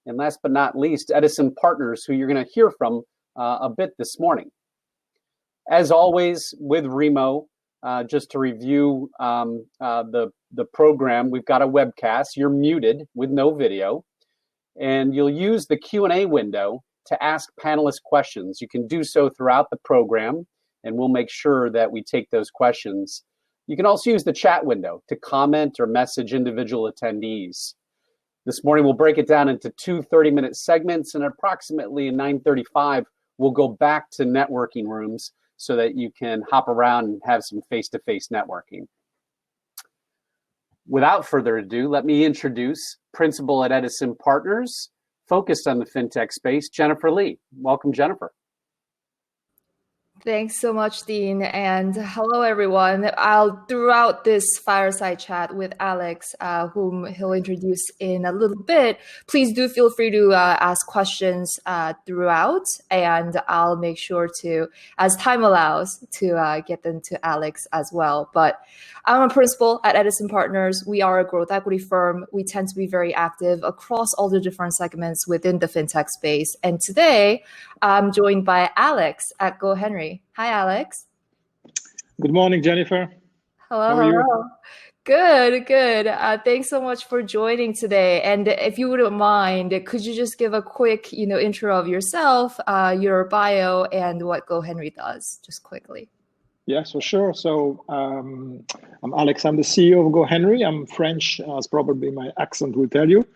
and last but not least, Edison Partners, who you're going to hear from a bit this morning. As always, with Remo, just to review the program, we've got a webcast. You're muted with no video, and you'll use the Q&A window to ask panelists questions. You can do so throughout the program, and we'll make sure that we take those questions. You can also use the chat window to comment or message individual attendees. This morning, we'll break it down into two 30-minute segments, and approximately 9:35, we'll go back to networking rooms so that you can hop around and have some face-to-face networking. Without further ado, let me introduce Principal at Edison Partners, focused on the fintech space, Jennifer Lee. Welcome, Jennifer. Thanks so much, Dean, and hello, everyone. Throughout this fireside chat with Alex, whom he'll introduce in a little bit, please do feel free to ask questions throughout, and I'll make sure to, as time allows, to get them to Alex as well. But I'm a principal at Edison Partners. We are a growth equity firm. We tend to be very active across all the different segments within the fintech space. And today, I'm joined by Alex at GoHenry. Hi, Alex. Good morning, Jennifer. Hello. Good. Thanks so much for joining today. And if you wouldn't mind, could you just give a quick, intro of yourself, your bio, and what GoHenry does, just quickly? Yes, for sure. So I'm Alex. I'm the CEO of GoHenry. I'm French, as probably my accent will tell you.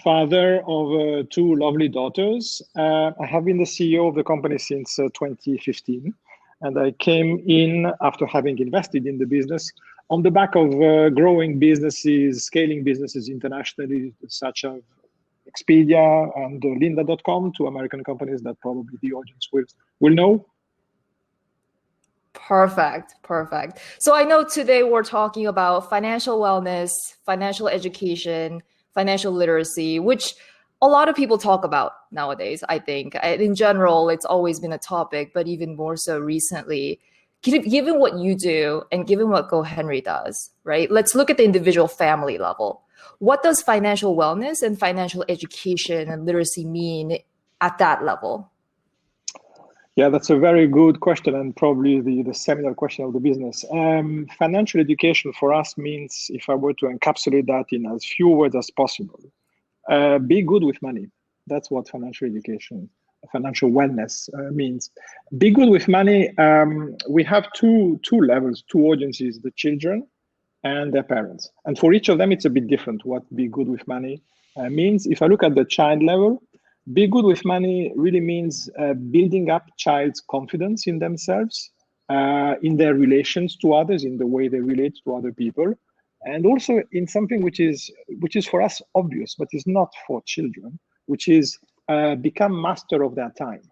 Father of two lovely daughters. I have been the CEO of the company since 2015, and I came in after having invested in the business on the back of growing businesses, scaling businesses internationally, such as Expedia and Lynda.com, two American companies that probably the audience will know. Perfect. So I know today we're talking about financial wellness, financial education, financial literacy, which a lot of people talk about nowadays, I think. In general, it's always been a topic, but even more so recently. Given what you do and given what GoHenry does, right? Let's look at the individual family level. What does financial wellness and financial education and literacy mean at that level? Yeah, that's a very good question, and probably the seminal question of the business. Financial education for us means, if I were to encapsulate that in as few words as possible, be good with money. That's what financial education, financial wellness means. Be good with money. We have two levels, two audiences, the children and their parents. And for each of them, it's a bit different what be good with money means. If I look at the child level, be good with money really means building up child's confidence in themselves, in their relations to others, in the way they relate to other people, and also in something which is for us obvious, but is not for children, which is become master of their time.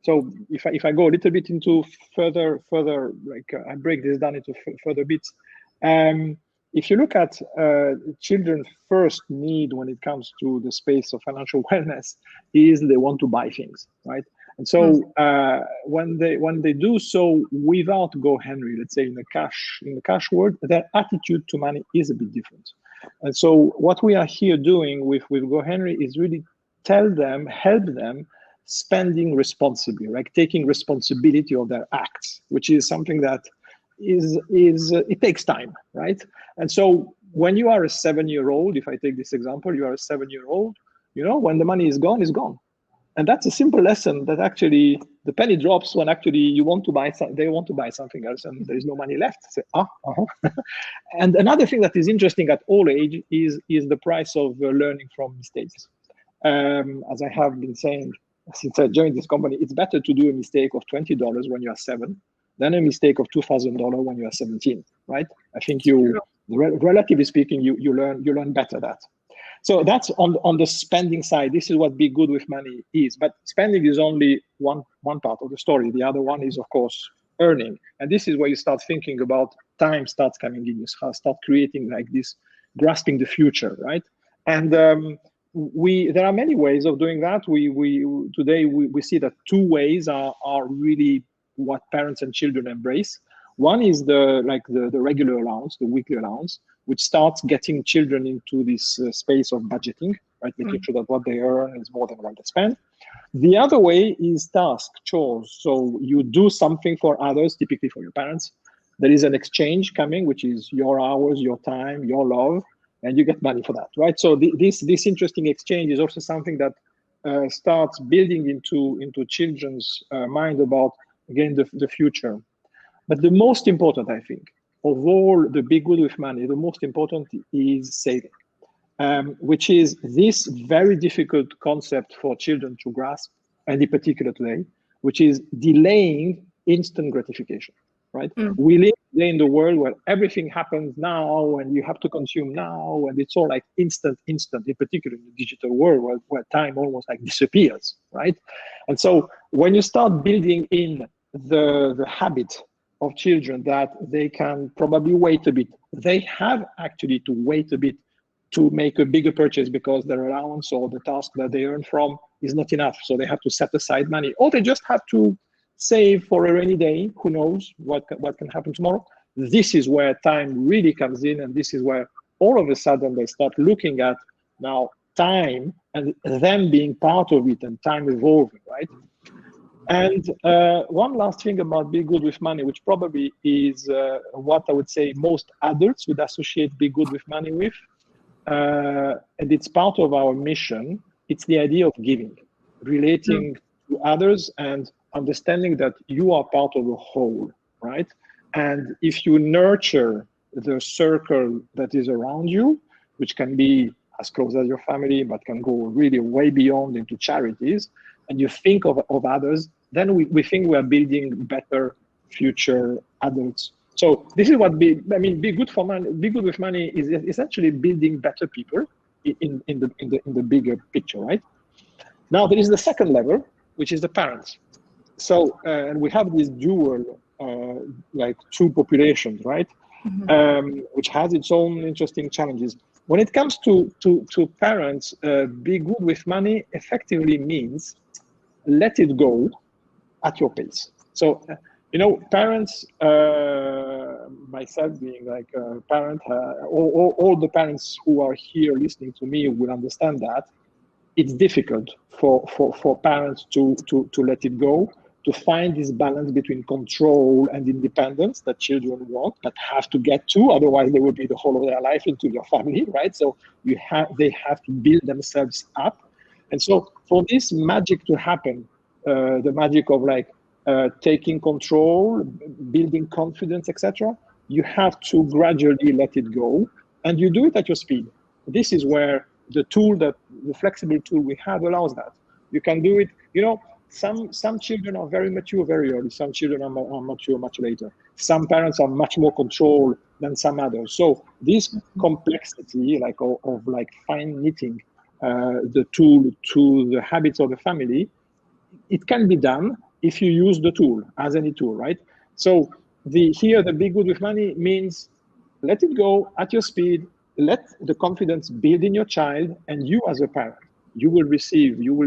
So if I go a little bit into further, like I break this down into further bits. If you look at children's first need when it comes to the space of financial wellness, is they want to buy things, right? And so when they do so without GoHenry, let's say in the cash world, their attitude to money is a bit different. And so what we are here doing with GoHenry is really help them spending responsibly, like taking responsibility of their acts, which is something that it takes time, right? And so when you are a 7-year-old, if I take this example, you are a 7-year-old, when the money is gone, it's gone. And that's a simple lesson that actually the penny drops when actually they want to buy something else and there is no money left. Say, And another thing that is interesting at all age is the price of learning from mistakes. As I have been saying since I joined this company, it's better to do a mistake of $20 when you are 7 than a mistake of $2,000 when you are 17, right? I think relatively speaking, you learn better that. So that's on the spending side. This is what be good with money is. But spending is only one part of the story. The other one is, of course, earning. And this is where you start thinking about time starts coming in. You start creating like this, grasping the future, right? And there are many ways of doing that. Today we see that two ways are really what parents and children embrace. One is the regular allowance, the weekly allowance. which starts getting children into this space of budgeting, right? Making sure that what they earn is more than what they spend. The other way is task, chores. So you do something for others, typically for your parents. There is an exchange coming, which is your hours, your time, your love, and you get money for that, right? So this interesting exchange is also something that starts building into children's mind about, again, the future. But the most important, I think, of all the Be Good with Money, the most important is saving, which is this very difficult concept for children to grasp, and in particular today, which is delaying instant gratification, right? We live today in the world where everything happens now and you have to consume now, and it's all like instant, in particular in the digital world where time almost like disappears, right? And so when you start building in the habit of children that they can probably wait a bit, they have actually to wait a bit to make a bigger purchase because their allowance or the task that they earn from is not enough. So they have to set aside money, or they just have to save for a rainy day. Who knows what can happen tomorrow? This is where time really comes in, and this is where all of a sudden they start looking at now time and them being part of it and time evolving, right? And one last thing about Be Good with Money, which probably is what I would say most adults would associate Be Good with Money with, and it's part of our mission. It's the idea of giving, relating to others and understanding that you are part of a whole, right? And if you nurture the circle that is around you, which can be as close as your family, but can go really way beyond into charities, and you think of others, then we think we are building better future adults. So this is what Be Good for Money. Be Good with Money is essentially building better people in the bigger picture, right? Now there is the second level, which is the parents. So and we have this dual like two populations, right? Which has its own interesting challenges. When it comes to parents, Be Good with Money effectively means let it go at your pace. So, parents, myself being like a parent, all the parents who are here listening to me will understand that it's difficult for parents to let it go, to find this balance between control and independence that children want, but have to get to, otherwise they will be the whole of their life into your family, right? So they have to build themselves up. And so for this magic to happen, the magic of like taking control, building confidence, etc., you have to gradually let it go, and you do it at your speed. This is where the flexible tool we have allows that. You can do it, some children are very mature very early, some children are mature much later. Some parents are much more controlled than some others. So this complexity of fine knitting the tool to the habits of the family, it can be done if you use the tool as any tool, right? So the Be Good with Money means let it go at your speed, let the confidence build in your child, and you as a parent, you will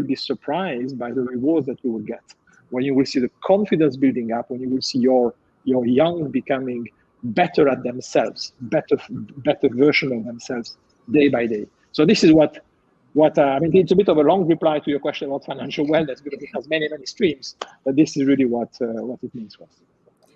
be surprised by the rewards that you will get when you will see the confidence building up, when you will see your young becoming better at themselves, better version of themselves day by day. So this is what it's a bit of a long reply to your question about financial wellness because it has many streams, but this is really what it means for us.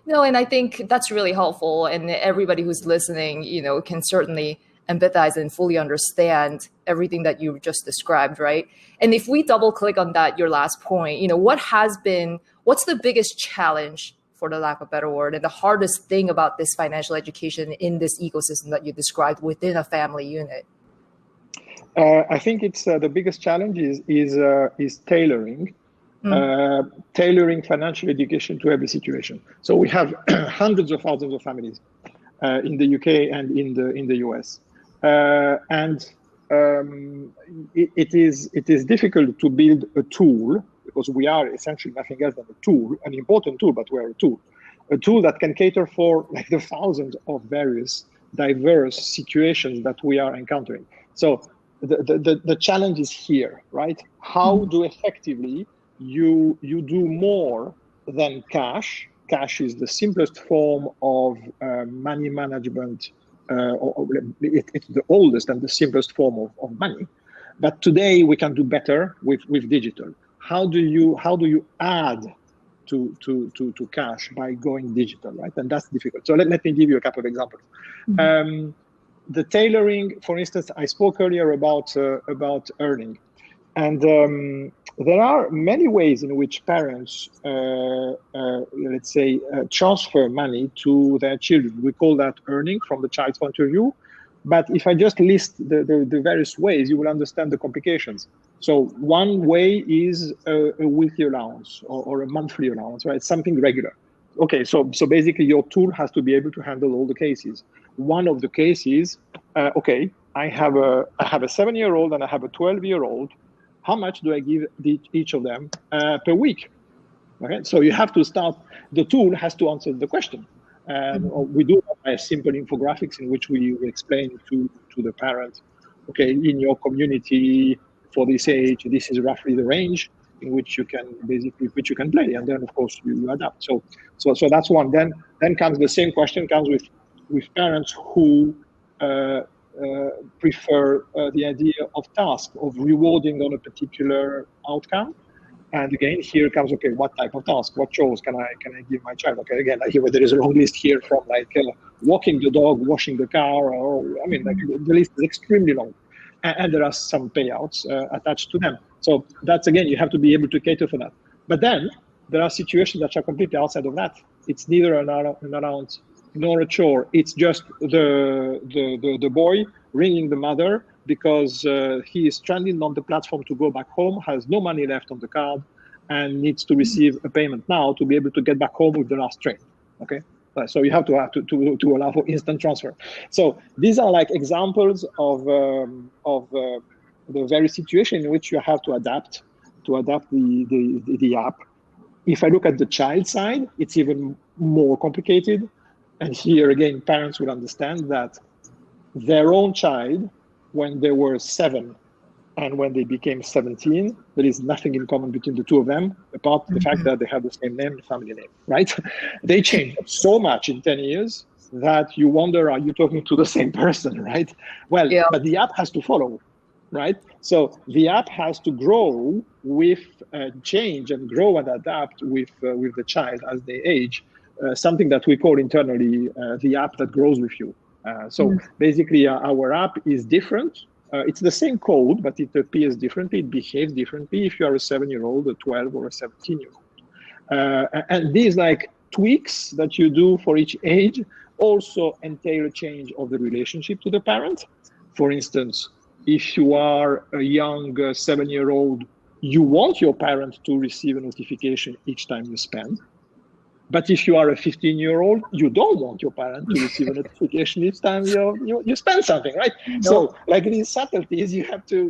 No, and I think that's really helpful, and everybody who's listening, can certainly empathize and fully understand everything that you just described, right? And if we double click on that, your last point, what's the biggest challenge, for the lack of a better word, and the hardest thing about this financial education in this ecosystem that you described within a family unit? I think it's the biggest challenge is tailoring. Tailoring financial education to every situation. So we have hundreds of thousands of families in the UK and in the US, and it is difficult to build a tool because we are essentially nothing else than a tool, an important tool, but we're a tool that can cater for like the thousands of various diverse situations that we are encountering. So the challenge is here, right? How do effectively you do more than cash. Cash is the simplest form of money management It's the oldest and the simplest form of money. But today we can do better with digital. How do you add to cash by going digital, right? And that's difficult. So let me give you a couple of examples. Mm-hmm. The tailoring, for instance, I spoke earlier about earning, and there are many ways in which parents, let's say, transfer money to their children. We call that earning from the child's point of view. But if I just list the various ways, you will understand the complications. So one way is a weekly allowance or a monthly allowance, right? Something regular. Okay, so basically your tool has to be able to handle all the cases. One of the cases, okay, I have a 7-year-old and I have a 12-year-old. How much do I give each of them per week? Okay, so you have to start. The tool has to answer the question. And we do have a simple infographics in which we explain to the parent, okay, in your community for this age, this is roughly the range in which you can play, and then of course you adapt. So that's one. Then comes the same question comes with parents who prefer the idea of task, of rewarding on a particular outcome. And again, here comes, okay, what type of task, what chores can I give my child? Okay, again, I hear there is a long list here from like walking the dog, washing the car, or I mean, like the list is extremely long. And there are some payouts attached to them. So that's, again, you have to be able to cater for that. But then there are situations that are completely outside of that. It's neither an allowance nor a chore. It's just the boy ringing the mother because he is stranded on the platform to go back home, has no money left on the card, and needs to receive a payment now to be able to get back home with the last train. Okay, so you have to allow for instant transfer. So these are like examples of the very situation in which you have to adapt the app. If I look at the child side, it's even more complicated. And here again, parents will understand that their own child, when they were 7 and when they became 17, there is nothing in common between the two of them, apart from the fact that they have the same name, family name, right? They changed so much in 10 years that you wonder, are you talking to the same person, right? Well, yeah. But the app has to follow, right? So the app has to grow with change and grow and adapt with the child as they age, something that we call internally the app that grows with you. So basically, our app is different. It's the same code, but it appears differently. It behaves differently if you are a 7-year-old, a 12, or a 17-year-old. And these like tweaks that you do for each age also entail a change of the relationship to the parent. For instance, if you are a young 7-year-old, you want your parent to receive a notification each time you spend. But if you are a 15-year-old, you don't want your parent to receive a notification each time you spend something, right? No. So, like these subtleties, you have to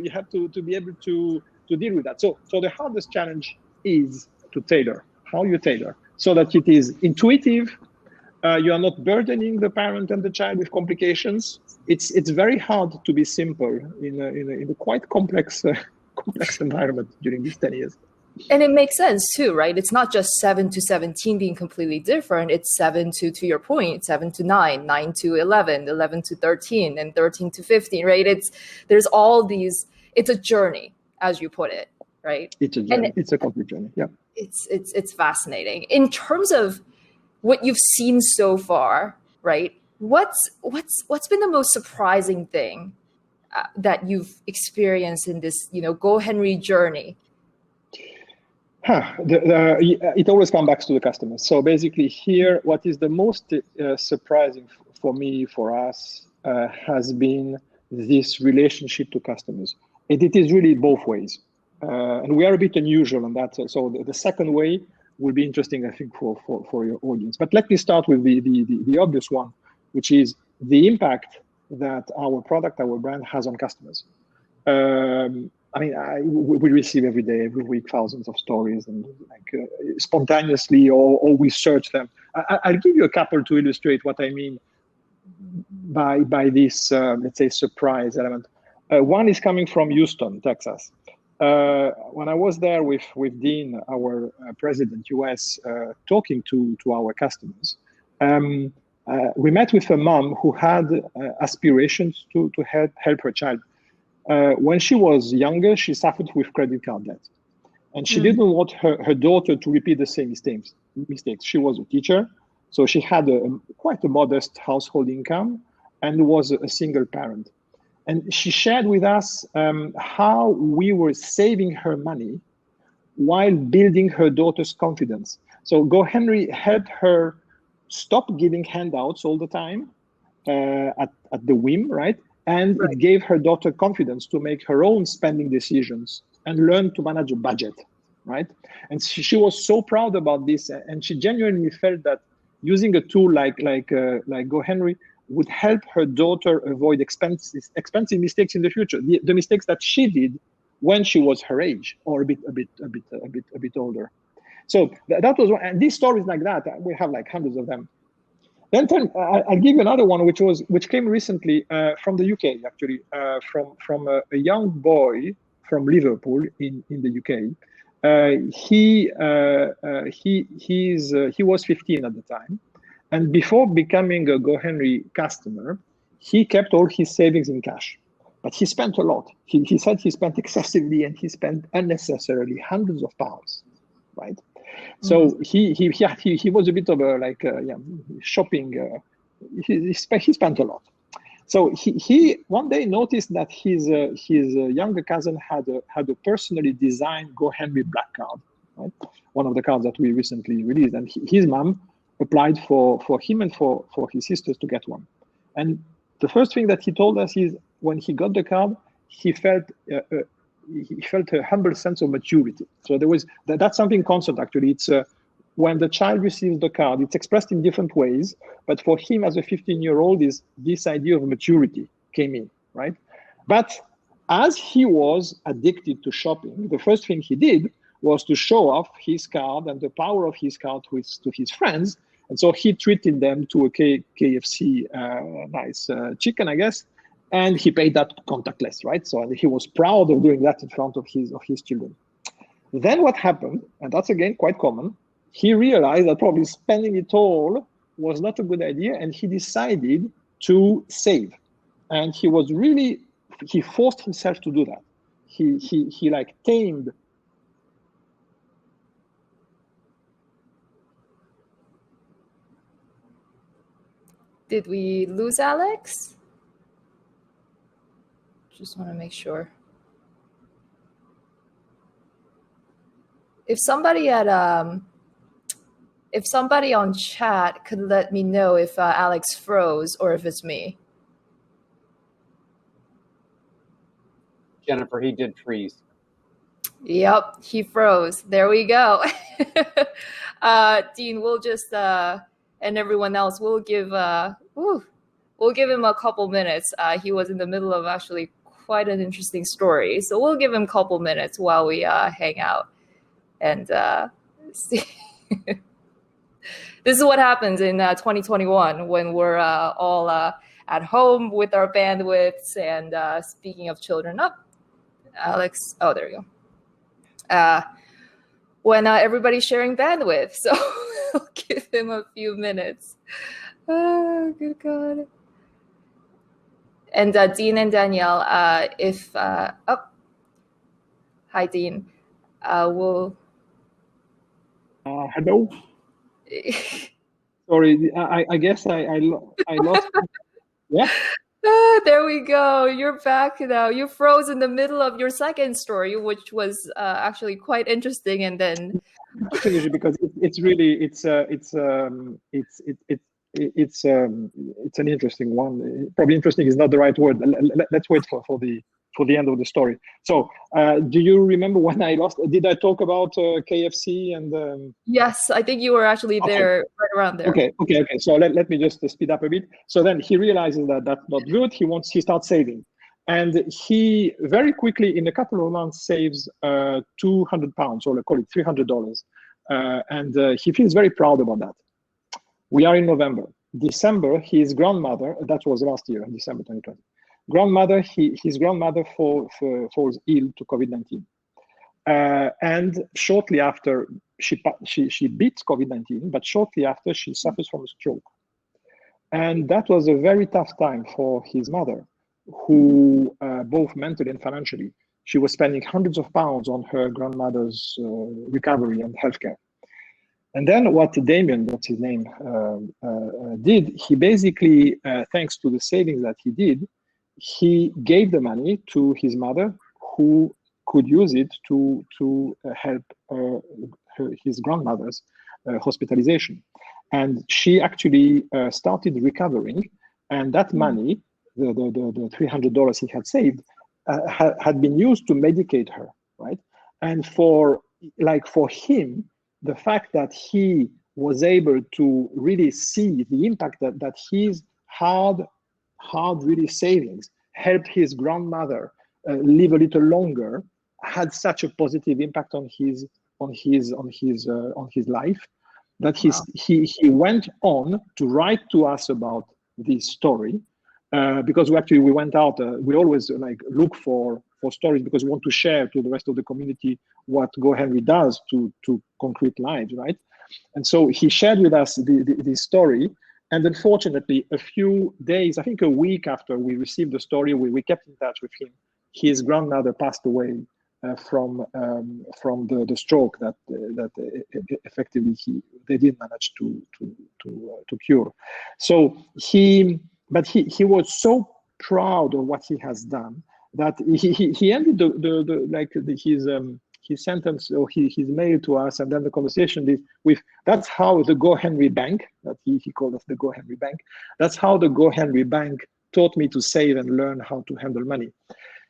be able to deal with that. So the hardest challenge is to tailor. How you tailor so that it is intuitive. You are not burdening the parent and the child with complications. It's very hard to be simple in a quite complex environment during these 10 years. And it makes sense too, right? It's not just 7 to 17 being completely different. It's 7 to your point, 7 to 9, 9 to 11, 11 to 13, and 13 to 15, right? There's all these, it's a journey, as you put it, right? It's a journey. It's a complete journey. Yeah. It's fascinating. In terms of what you've seen so far, right? What's been the most surprising thing that you've experienced in this, GoHenry journey? It always comes back to the customers. So basically here, what is the most surprising for me, for us, has been this relationship to customers. And it is really both ways. And we are a bit unusual on that. So the second way will be interesting, I think, for your audience. But let me start with the obvious one, which is the impact that our product, our brand has on customers. We receive every day, every week, thousands of stories, and spontaneously, or we search them. I'll give you a couple to illustrate what I mean by this, let's say, surprise element. One is coming from Houston, Texas. When I was there with Dean, our president, US, talking to our customers, we met with a mom who had aspirations to help her child. When she was younger, she suffered with credit card debt. And she didn't want her daughter to repeat the same mistakes. She was a teacher, so she had quite a modest household income and was a single parent. And she shared with us how we were saving her money while building her daughter's confidence. So GoHenry helped her stop giving handouts all the time at the whim, right? And it gave her daughter confidence to make her own spending decisions and learn to manage a budget, right? And she was so proud about this, and she genuinely felt that using a tool like GoHenry would help her daughter avoid expensive mistakes in the future, the mistakes that she did when she was her age or a bit older. So that was one, and these stories like that, we have like hundreds of them. Then I'll give you another one, which came recently from the UK, actually, from a young boy from Liverpool in the UK. He was 15 at the time, and before becoming a GoHenry customer, he kept all his savings in cash, but he spent a lot. He said he spent excessively, and he spent unnecessarily hundreds of pounds, right? So he was a bit of a shopping. He spent a lot. So he one day noticed that his younger cousin had a personally designed GoHenry black card, right? One of the cards that we recently released, and his mom applied for him and for his sisters to get one. And the first thing that he told us is when he got the card, he felt a humble sense of maturity. So that's something constant, actually. It's when the child receives the card, it's expressed in different ways, but for him as a 15-year-old, this idea of maturity came in, right? But as he was addicted to shopping, the first thing he did was to show off his card and the power of his card to his friends. And so he treated them to a KFC nice chicken, I guess, and he paid that contactless, right? So he was proud of doing that in front of his children. Then what happened, and that's again quite common, he realized that probably spending it all was not a good idea, and he decided to save. And he forced himself to do that. He like tamed. Did we lose Alex? Just want to make sure. If somebody on chat could let me know if Alex froze or if it's me. Jennifer, he did freeze. Yep, he froze. There we go. Dean, we'll just and everyone else, we'll give him a couple minutes. He was in the middle of actually quite an interesting story, so we'll give him a couple minutes while we hang out and see. This is what happens in 2021 when we're all at home with our bandwidths. And speaking of children, Alex, there you go. When everybody's sharing bandwidth, so I'll give him a few minutes. Oh, good God. And Dean and Danielle, hi, Dean. We'll. Hello. Sorry, I guess I lost. Yeah. There we go. You're back now. You froze in the middle of your second story, which was actually quite interesting, and then finish it because it's an interesting one. Probably interesting is not the right word. Let's wait for the end of the story. So, do you remember when I lost? Did I talk about KFC and? Yes, I think you were actually there, right around there. Okay. So let me just speed up a bit. So then he realizes that that's not good. He starts saving, and he very quickly, in a couple of months, saves £200, or let's call it $300, and he feels very proud about that. We are in November. December, his grandmother, that was last year, December 2020. His grandmother falls ill to COVID-19, and shortly after she beats COVID-19, but shortly after she suffers from a stroke. And that was a very tough time for his mother, who both mentally and financially, she was spending hundreds of pounds on her grandmother's recovery and healthcare. And then what Damien, what's his name, did, he basically, thanks to the savings that he did, he gave the money to his mother, who could use it to help his grandmother's hospitalization. And she actually started recovering, and that money, the $300 he had saved, had been used to medicate her, right? And for him, the fact that he was able to really see the impact that his hard really savings helped his grandmother live a little longer, had such a positive impact on his life, that he went on to write to us about this story, because we went out. We always look for stories, because we want to share to the rest of the community what GoHenry does to concrete lives, right? And so he shared with us this story. And unfortunately, a few days, I think a week after we received the story, we kept in touch with him. His grandmother passed away from the stroke that effectively they didn't manage to cure. So he was so proud of what he has done that he ended his sentence or his mail to us, and then the conversation with, that's how the GoHenry Bank, that he called us the GoHenry Bank, that's how the GoHenry Bank taught me to save and learn how to handle money.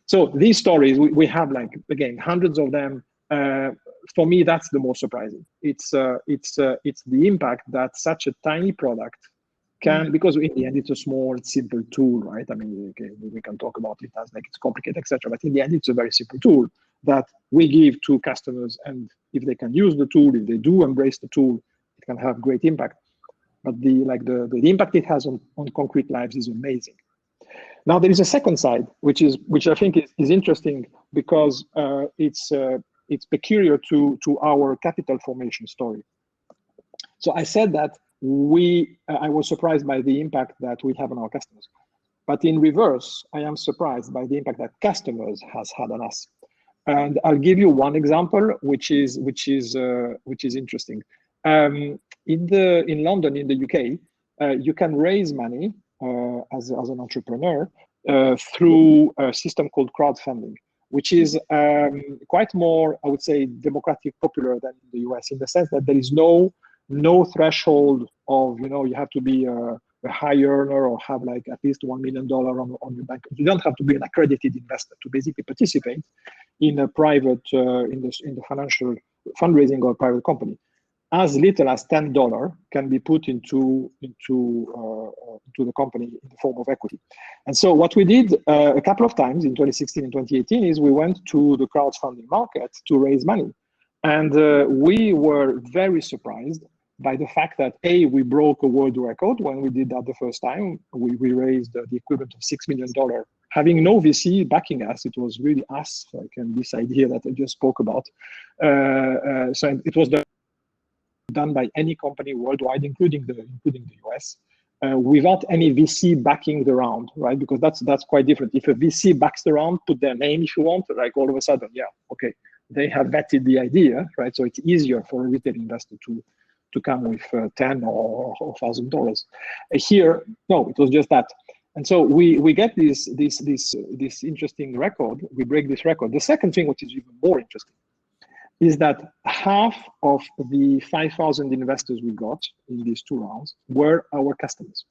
So these stories, we have again, hundreds of them. For me, that's the most surprising. It's the impact that such a tiny product can, because in the end, it's a small, simple tool, right? I mean, we can talk about it as it's complicated, etc. But in the end, it's a very simple tool that we give to customers. And if they can use the tool, if they do embrace the tool, it can have great impact. But the impact it has on concrete lives is amazing. Now, there is a second side, which I think is interesting, because it's peculiar to our capital formation story. So I said that I was surprised by the impact that we have on our customers, but in reverse, I am surprised by the impact that customers has had on us. And I'll give you one example, which is interesting. In London, in the UK, you can raise money as an entrepreneur through a system called crowdfunding, which is quite more, I would say, democratic, popular than in the US, in the sense that there is no threshold of, you have to be a high earner or have at least $1 million on your bank. You don't have to be an accredited investor to basically participate in a private, in the financial fundraising or private company. As little as $10 can be put into the company in the form of equity. And so what we did a couple of times in 2016 and 2018 is we went to the crowdfunding market to raise money. And we were very surprised by the fact that, A, we broke a world record when we did that the first time. We raised the equivalent of $6 million, having no VC backing us. It was really us, and this idea that I just spoke about. So it was done by any company worldwide, including the US, without any VC backing the round, right? Because that's quite different. If a VC backs the round, put their name if you want, all of a sudden, yeah, okay, they have vetted the idea, right? So it's easier for a retail investor to come with $10 or $1,000. Here, no, it was just that. And so we get this interesting record. We break this record. The second thing, which is even more interesting, is that half of the 5,000 investors we got in these two rounds were our customers,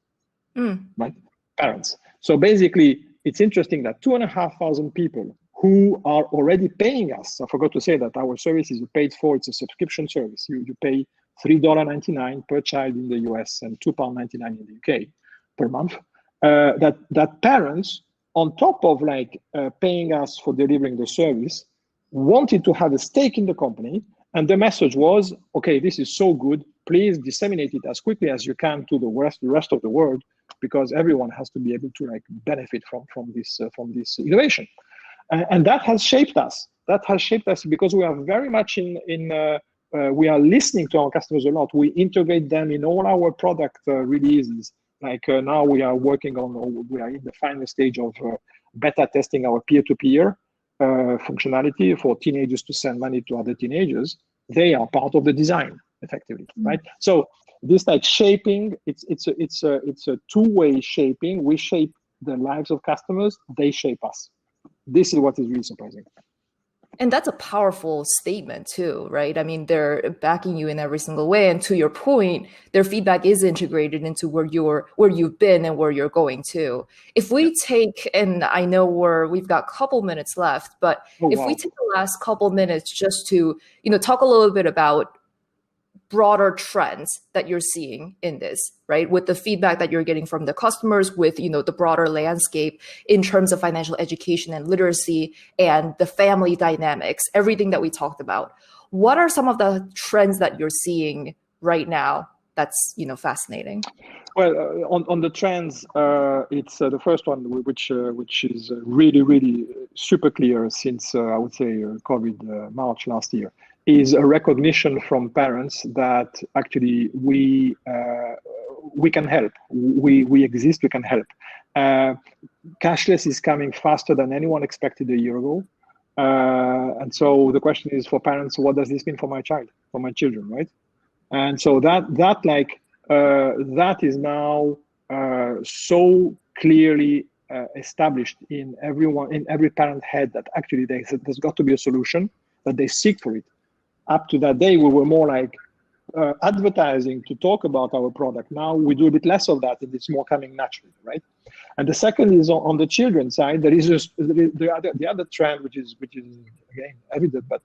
right? Parents. So basically, it's interesting that 2,500 people who are already paying us. I forgot to say that our service is paid for. It's a subscription service. You pay $3.99 per child in the US and £2.99 in the UK per month. That parents, on top of paying us for delivering the service, wanted to have a stake in the company. And the message was, okay, this is so good. Please disseminate it as quickly as you can to the rest of the world, because everyone has to be able to benefit from this innovation. And that has shaped us. That has shaped us because we are very much we are listening to our customers a lot. We integrate them in all our product releases. Like now we are working on, or we are in the final stage of beta testing our peer-to-peer functionality for teenagers to send money to other teenagers. They are part of the design, effectively, right? So this like shaping, it's a two-way shaping. We shape the lives of customers, they shape us. This is what is really surprising. And that's a powerful statement too, right? I mean, they're backing you in every single way. And to your point, their feedback is integrated into where you've been and where you're going to. If we take, and I know we've got a couple minutes left, but we take the last couple minutes just to, talk a little bit about broader trends that you're seeing in this, right? With the feedback that you're getting from the customers, with, the broader landscape in terms of financial education and literacy and the family dynamics, everything that we talked about. What are some of the trends that you're seeing right now that's, fascinating? Well, on the trends, it's the first one, which is really, really super clear since, I would say, COVID, March last year, is a recognition from parents that actually we can help. We exist, we can help. Cashless is coming faster than anyone expected a year ago. And so the question is for parents, what does this mean for my child, for my children, right? And so that is now so clearly established in every parent head that actually there's got to be a solution, that they seek for it. Up to that day, we were more like advertising to talk about our product. Now we do a bit less of that, and it's more coming naturally, right? And the second is on the children's side. There is the other trend, which is again evident, but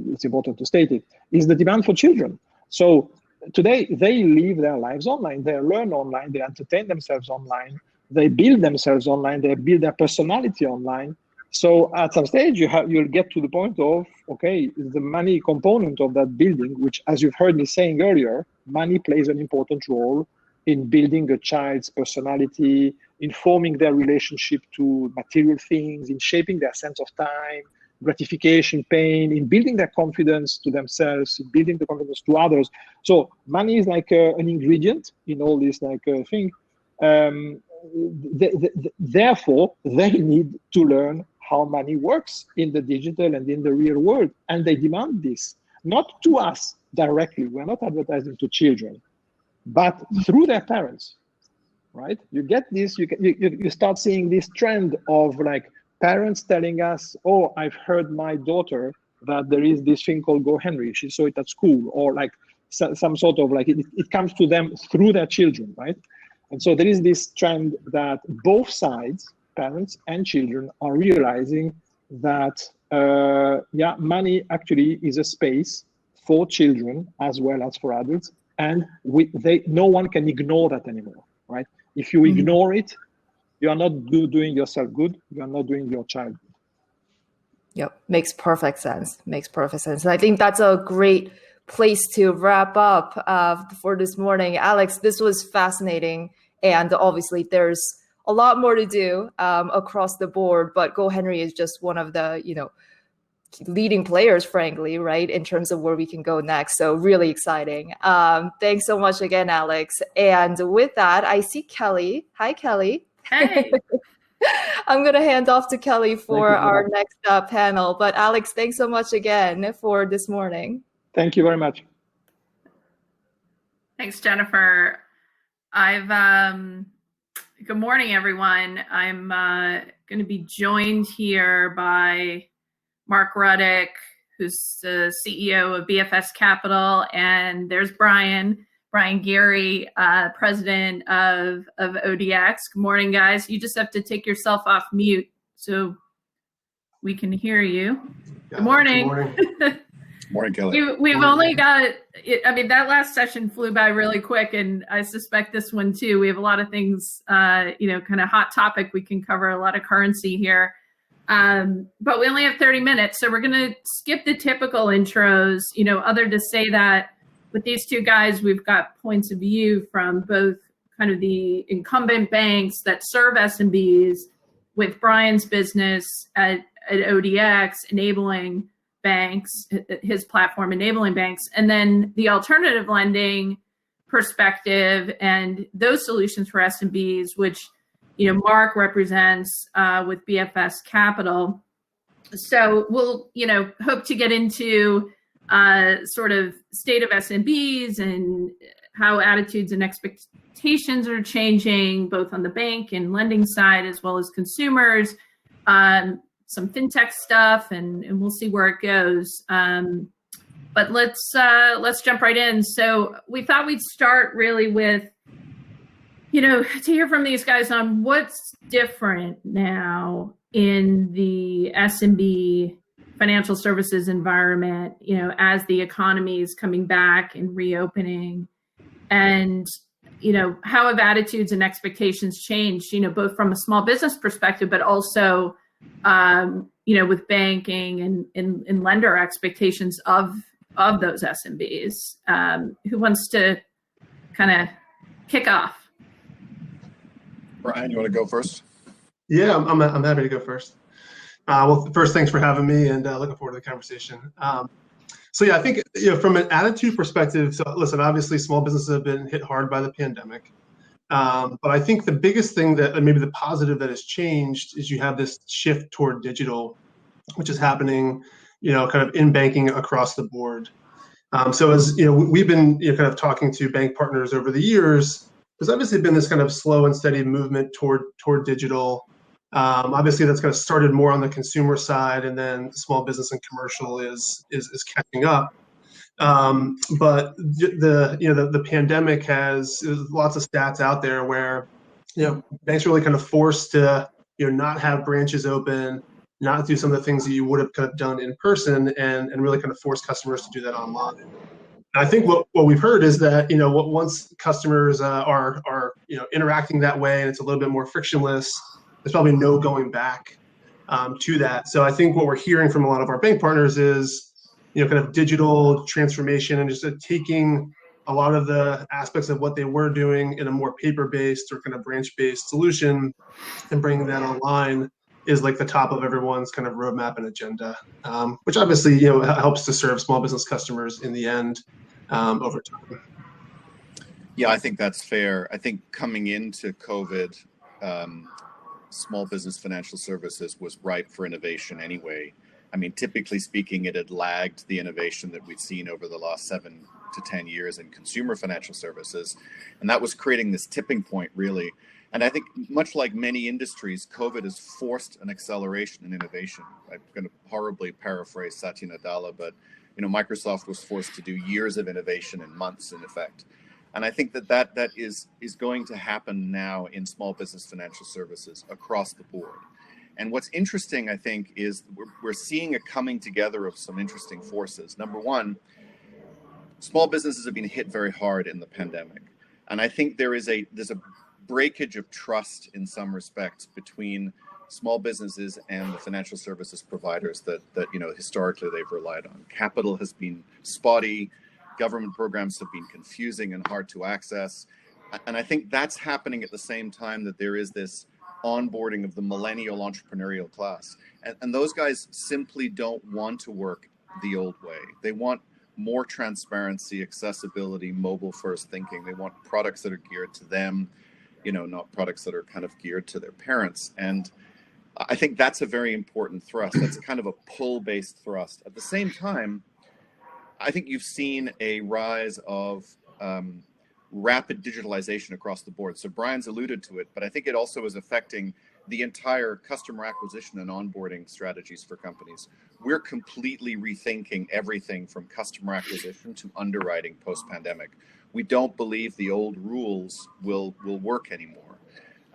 it's important to state it, is the demand for children. So today they live their lives online, they learn online, they entertain themselves online, they build themselves online, they build their personality online. So at some stage you'll get to the point of, okay, the money component of that building, which, as you've heard me saying earlier, money plays an important role in building a child's personality, in forming their relationship to material things, in shaping their sense of time, gratification, pain, in building their confidence to themselves, in building the confidence to others. So money is like an ingredient in all this thing. Therefore, they need to learn how money works in the digital and in the real world. And they demand this, not to us directly. We're not advertising to children, but through their parents, right? You get this, you start seeing this trend of like parents telling us, oh, I've heard my daughter that there is this thing called gohenry. She saw it at school, or like some sort of like, it comes to them through their children, right? And so there is this trend that both sides, parents and children, are realizing that, money actually is a space for children as well as for adults. And no one can ignore that anymore, right? If you ignore it, you are not doing yourself good. You are not doing your child good. Yep, makes perfect sense. Makes perfect sense. And I think that's a great place to wrap up for this morning. Alex, this was fascinating. And obviously there's a lot more to do across the board, but gohenry is just one of the, leading players, frankly, right, in terms of where we can go next. So really exciting. Thanks so much again, Alex. And with that, I see Kelly. Hi, Kelly. Hey. I'm going to hand off to Kelly for our next panel. But Alex, thanks so much again for this morning. Thank you very much. Thanks, Jennifer. Good morning, everyone. I'm going to be joined here by Mark Ruddick, who's the CEO of BFS Capital, and there's Brian Geary, president of ODX. Good morning, guys. You just have to take yourself off mute so we can hear you. Good morning. Good morning. Morning, Kelly. We've only got, that last session flew by really quick, and I suspect this one too. We have a lot of things, kind of hot topic. We can cover a lot of currency here. But we only have 30 minutes, so we're going to skip the typical intros, other to say that with these two guys, we've got points of view from both kind of the incumbent banks that serve SMBs, with Brian's business at ODX, enabling banks, his platform enabling banks, and then the alternative lending perspective and those solutions for SMBs, which, Mark represents with BFS Capital. So we'll, hope to get into sort of state of SMBs and how attitudes and expectations are changing, both on the bank and lending side, as well as consumers, some fintech stuff, and we'll see where it goes. But let's jump right in. So we thought we'd start really with, to hear from these guys on what's different now in the SMB financial services environment, as the economy is coming back and reopening, and, how have attitudes and expectations changed, both from a small business perspective, but also, with banking and lender expectations of those SMBs. Who wants to kind of kick off? Brian, you want to go first? Yeah, I'm happy to go first. Well, first, thanks for having me, and looking forward to the conversation. So yeah, I think from an attitude perspective, so listen, obviously small businesses have been hit hard by the pandemic, but I think the biggest thing that, maybe the positive that has changed, is you have this shift toward digital, which is happening, kind of in banking across the board. So as we've been kind of talking to bank partners over the years, there's obviously been this kind of slow and steady movement toward digital. Obviously, that's kind of started more on the consumer side, and then small business and commercial is catching up. But the pandemic has lots of stats out there where banks are really kind of forced to not have branches open, not do some of the things that you would have kind of done in person, and really kind of force customers to do that online. I think what we've heard is that once customers are interacting that way, and it's a little bit more frictionless, there's probably no going back to that. So I think what we're hearing from a lot of our bank partners is kind of digital transformation, and just taking a lot of the aspects of what they were doing in a more paper-based or kind of branch-based solution and bringing that online is like the top of everyone's kind of roadmap and agenda, which obviously helps to serve small business customers in the end over time. Yeah, I think that's fair. I think coming into COVID, small business financial services was ripe for innovation anyway. I mean, typically speaking, it had lagged the innovation that we'd seen over the last 7 to 10 years in consumer financial services. And that was creating this tipping point, really. And I think much like many industries, COVID has forced an acceleration in innovation. I'm going to horribly paraphrase Satya Nadella, but Microsoft was forced to do years of innovation in months, in effect. And I think that is going to happen now in small business financial services across the board. And what's interesting, I think, is we're seeing a coming together of some interesting forces. Number one, small businesses have been hit very hard in the pandemic. And I think there's a breakage of trust in some respects between small businesses and the financial services providers that historically they've relied on. Capital has been spotty. Government programs have been confusing and hard to access. And I think that's happening at the same time that there is this onboarding of the millennial entrepreneurial class. And those guys simply don't want to work the old way. They want more transparency, accessibility, mobile first thinking. They want products that are geared to them, not products that are kind of geared to their parents. And I think that's a very important thrust. That's kind of a pull-based thrust. At the same time, I think you've seen a rise of rapid digitalization across the board. So Brian's alluded to it, but I think it also is affecting the entire customer acquisition and onboarding strategies for companies. We're completely rethinking everything from customer acquisition to underwriting post-pandemic. We don't believe the old rules will work anymore.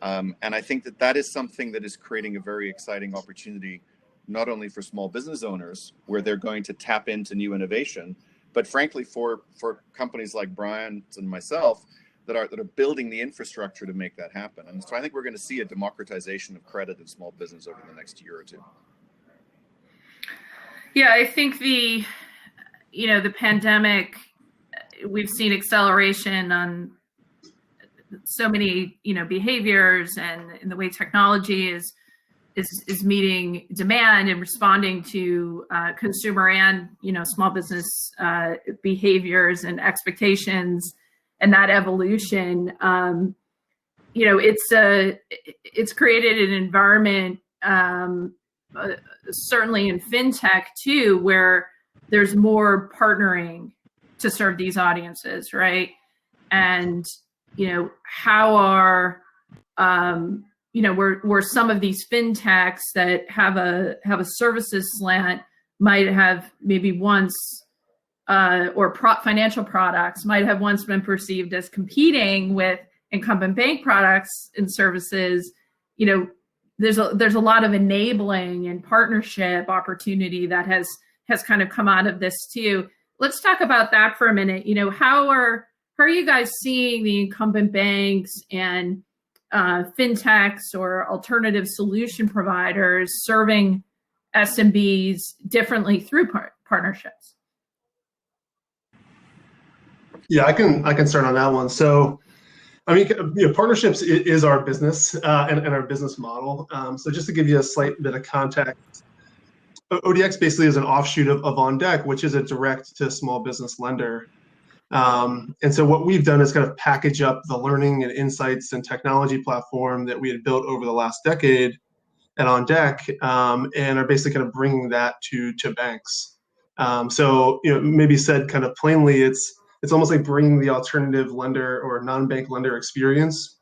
And I think that is something that is creating a very exciting opportunity, not only for small business owners, where they're going to tap into new innovation, but frankly for companies like Brian's and myself that are building the infrastructure to make that happen. And so I think we're going to see a democratization of credit in small business over the next year or two. Yeah, I think the pandemic, we've seen acceleration on so many, behaviors and in the way technology is meeting demand and responding to consumer and, small business behaviors and expectations. that evolution, it's created an environment, certainly in fintech too, where there's more partnering to serve these audiences, right? And how are where some of these fintechs that have a services slant might have maybe once financial products might have once been perceived as competing with incumbent bank products and services. There's a lot of enabling and partnership opportunity that has kind of come out of this too. Let's talk about that for a minute. How are you guys seeing the incumbent banks and fintechs or alternative solution providers serving SMBs differently through partnerships? Yeah, I can start on that one. So, partnerships is our business and our business model. So just to give you a slight bit of context, ODX basically is an offshoot of OnDeck, which is a direct to small business lender. And so what we've done is kind of package up the learning and insights and technology platform that we had built over the last decade at OnDeck, and are basically kind of bringing that to banks. So maybe said kind of plainly, it's almost like bringing the alternative lender or non-bank lender experience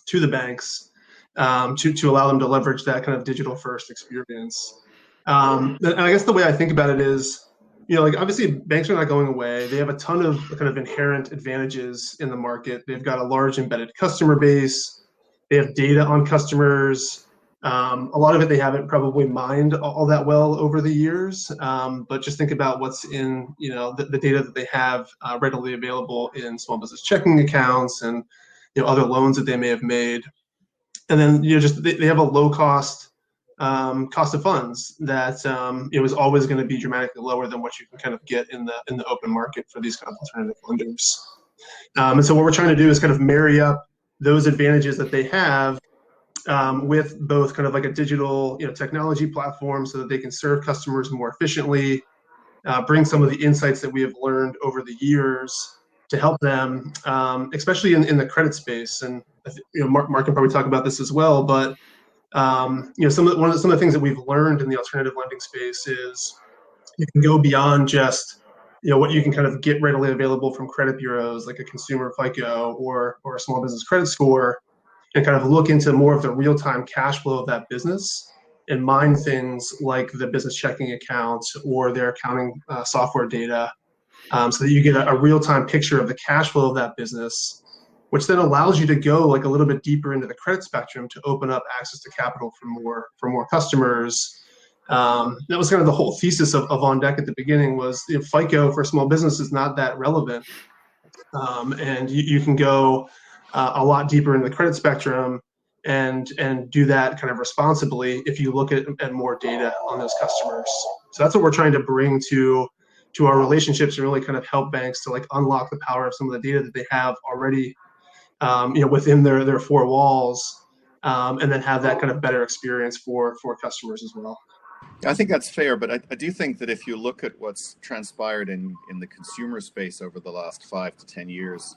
to the banks, to allow them to leverage that kind of digital first experience. And I guess the way I think about it is, obviously banks are not going away. They have a ton of kind of inherent advantages in the market. They've got a large embedded customer base. They have data on customers. A lot of it they haven't probably mined all that well over the years, but just think about what's in the data that they have readily available in small business checking accounts and other loans that they may have made, and then they have a low cost of funds that is always going to be dramatically lower than what you can kind of get in the open market for these kind of alternative lenders. And so what we're trying to do is kind of marry up those advantages that they have with both kind of like a digital technology platform so that they can serve customers more efficiently, bring some of the insights that we have learned over the years to help them, especially in the credit space. And Mark can probably talk about this as well, but some of the things that we've learned in the alternative lending space is you can go beyond just what you can kind of get readily available from credit bureaus like a consumer FICO or a small business credit score, and kind of look into more of the real-time cash flow of that business and mine things like the business checking accounts or their accounting software data, so that you get a real-time picture of the cash flow of that business, which then allows you to go like a little bit deeper into the credit spectrum to open up access to capital for more customers. That was kind of the whole thesis of OnDeck at the beginning was FICO for small business is not that relevant, and you can go a lot deeper into the credit spectrum and do that kind of responsibly if you look at more data on those customers. So that's what we're trying to bring to our relationships and really kind of help banks to like unlock the power of some of the data that they have already within their four walls, and then have that kind of better experience for customers as well. I think that's fair, but I do think that if you look at what's transpired in the consumer space over the last 5 to 10 years,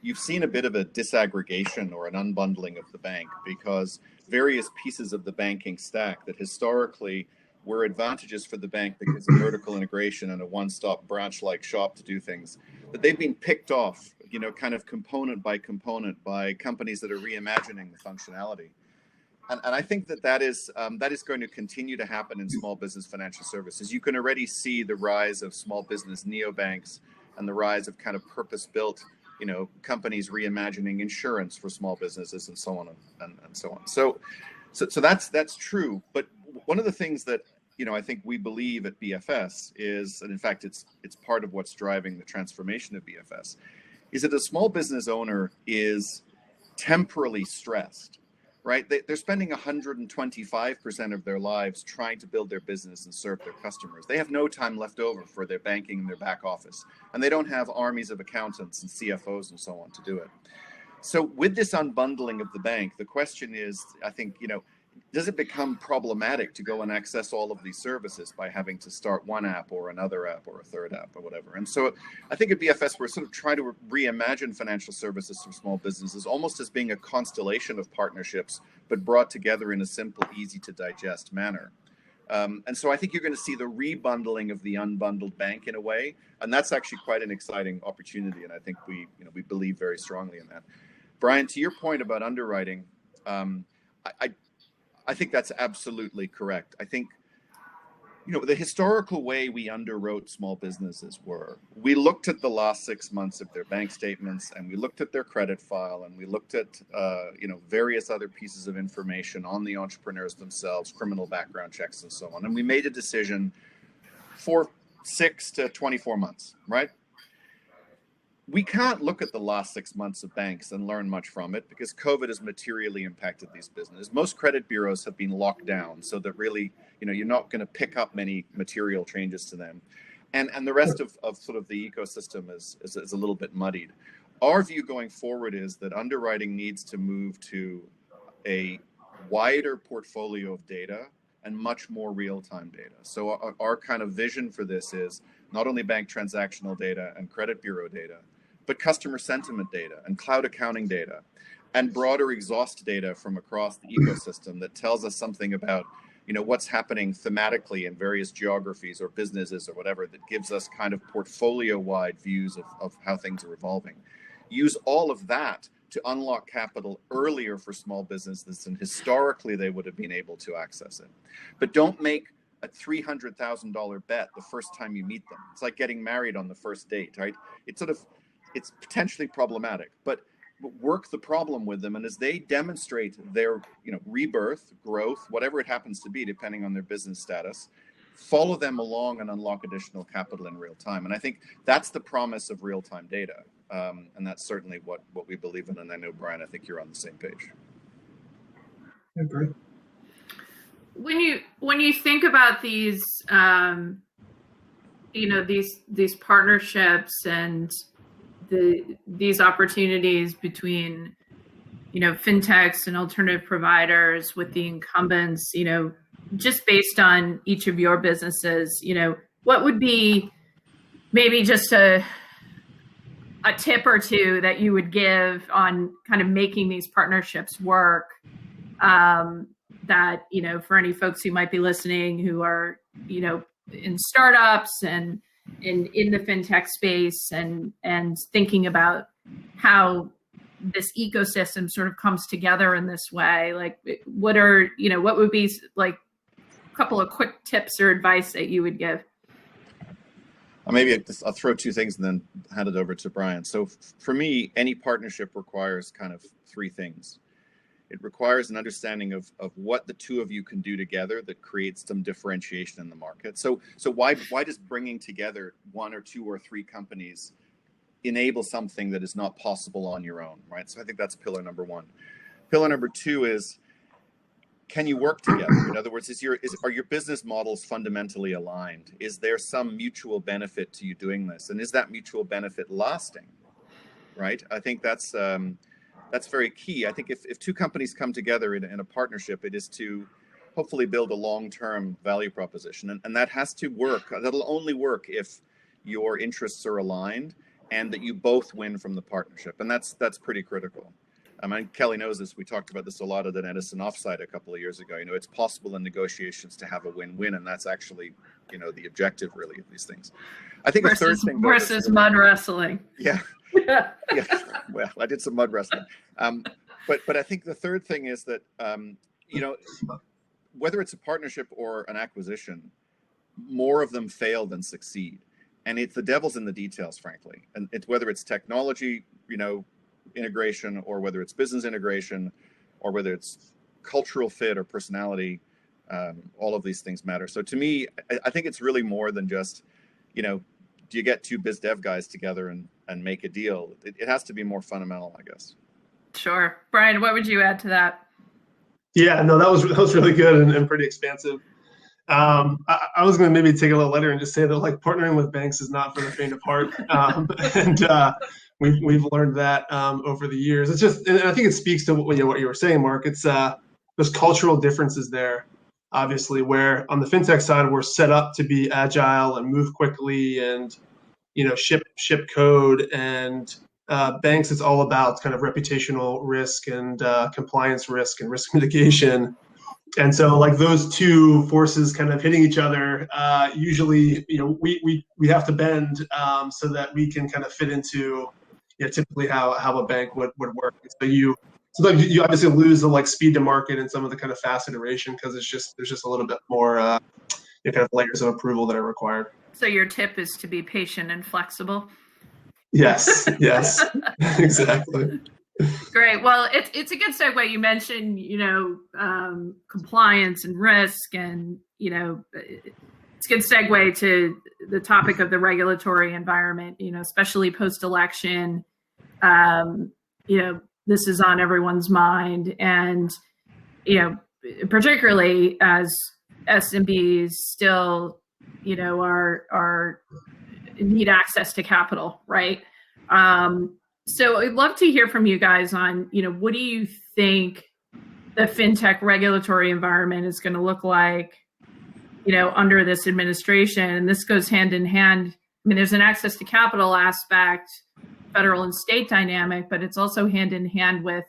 you've seen a bit of a disaggregation or an unbundling of the bank, because various pieces of the banking stack that historically were advantages for the bank because of vertical integration and a one-stop branch-like shop to do things, that they've been picked off, kind of component by component by companies that are reimagining the functionality. And I think that is going to continue to happen in small business financial services. You can already see the rise of small business neobanks and the rise of kind of purpose-built companies reimagining insurance for small businesses and so on and so on. So that's true. But one of the things that I think we believe at BFS is, and in fact it's part of what's driving the transformation of BFS, is that a small business owner is temporally stressed, right? They're spending 125% of their lives trying to build their business and serve their customers. They have no time left over for their banking and their back office. And they don't have armies of accountants and CFOs and so on to do it. So with this unbundling of the bank, the question is, I think, does it become problematic to go and access all of these services by having to start one app or another app or a third app or whatever? And so I think at BFS, we're sort of trying to reimagine financial services for small businesses almost as being a constellation of partnerships, but brought together in a simple, easy to digest manner. And so I think you're going to see the rebundling of the unbundled bank in a way, and that's actually quite an exciting opportunity. And I think we believe very strongly in that. Brian, to your point about underwriting, I think that's absolutely correct. I think, the historical way we underwrote small businesses we looked at the last 6 months of their bank statements, and we looked at their credit file, and we looked at, various other pieces of information on the entrepreneurs themselves, criminal background checks and so on. And we made a decision for 6 to 24 months, right? We can't look at the last 6 months of banks and learn much from it because COVID has materially impacted these businesses. Most credit bureaus have been locked down so that really, you're not going to pick up many material changes to them. And the rest of sort of the ecosystem is a little bit muddied. Our view going forward is that underwriting needs to move to a wider portfolio of data and much more real-time data. So our kind of vision for this is not only bank transactional data and credit bureau data, but customer sentiment data and cloud accounting data and broader exhaust data from across the ecosystem that tells us something about, what's happening thematically in various geographies or businesses or whatever, that gives us kind of portfolio-wide views of how things are evolving. Use all of that to unlock capital earlier for small businesses than historically they would have been able to access it. But don't make a $300,000 bet the first time you meet them. It's like getting married on the first date, right? It's potentially problematic, but work the problem with them. And as they demonstrate their, rebirth, growth, whatever it happens to be, depending on their business status, follow them along and unlock additional capital in real time. And I think that's the promise of real-time data. And that's certainly what we believe in. And I know, Brian, I think you're on the same page. I agree. When you think about these, these partnerships and these opportunities between, fintechs and alternative providers with the incumbents, just based on each of your businesses, what would be maybe just a tip or two that you would give on kind of making these partnerships work? That, for any folks who might be listening who are, in startups and in the fintech space and thinking about how this ecosystem sort of comes together in this way, like what would be like a couple of quick tips or advice that you would give? Maybe I'll throw two things and then hand it over to Brian. So for me, any partnership requires kind of three things. It requires an understanding of what the two of you can do together that creates some differentiation in the market. So why does bringing together one or two or three companies enable something that is not possible on your own, right? So I think that's pillar number one. Pillar number two is, can you work together? In other words, are your business models fundamentally aligned? Is there some mutual benefit to you doing this? And is that mutual benefit lasting, right? I think that's very key. I think if two companies come together in a partnership, it is to hopefully build a long-term value proposition. And that has to work. That'll only work if your interests are aligned and that you both win from the partnership. And that's pretty critical. I mean, Kelly knows this. We talked about this a lot at an Edison offsite a couple of years ago. It's possible in negotiations to have a win-win, and that's actually, the objective really of these things. I think versus, the third thing versus mud wrestling. Yeah. Yeah. Well, I did some mud wrestling. But I think the third thing is that, whether it's a partnership or an acquisition, more of them fail than succeed. And it's the devil's in the details, frankly. And whether it's technology, integration, or whether it's business integration, or whether it's cultural fit or personality, all of these things matter. So to me, I think it's really more than just, do you get two biz dev guys together and make a deal? It has to be more fundamental, I guess. Sure. Brian, what would you add to that? Yeah, no, that was really good and pretty expansive. I was going to maybe take a little lighter and just say that like partnering with banks is not for the faint of heart. And we've learned that over the years. It's just, and I think it speaks to what you were saying, Mark. It's there's cultural differences there, obviously, where on the fintech side, we're set up to be agile and move quickly and, ship code, and banks, it's all about kind of reputational risk and compliance risk and risk mitigation. And so like those two forces kind of hitting each other, usually, we have to bend so that we can kind of fit into typically how a bank would work. So sometimes you obviously lose the like speed to market and some of the kind of fast iteration because there's just a little bit more kind of layers of approval that are required. So your tip is to be patient and flexible. Yes, exactly. Great. Well, it's a good segue. You mentioned, compliance and risk, and, it's a good segue to the topic of the regulatory environment, especially post-election. This is on everyone's mind. And, particularly as SMBs still, are need access to capital, right? So I'd love to hear from you guys on, what do you think the fintech regulatory environment is going to look like, under this administration? And this goes hand in hand. I mean, there's an access to capital aspect, federal and state dynamic, but it's also hand in hand with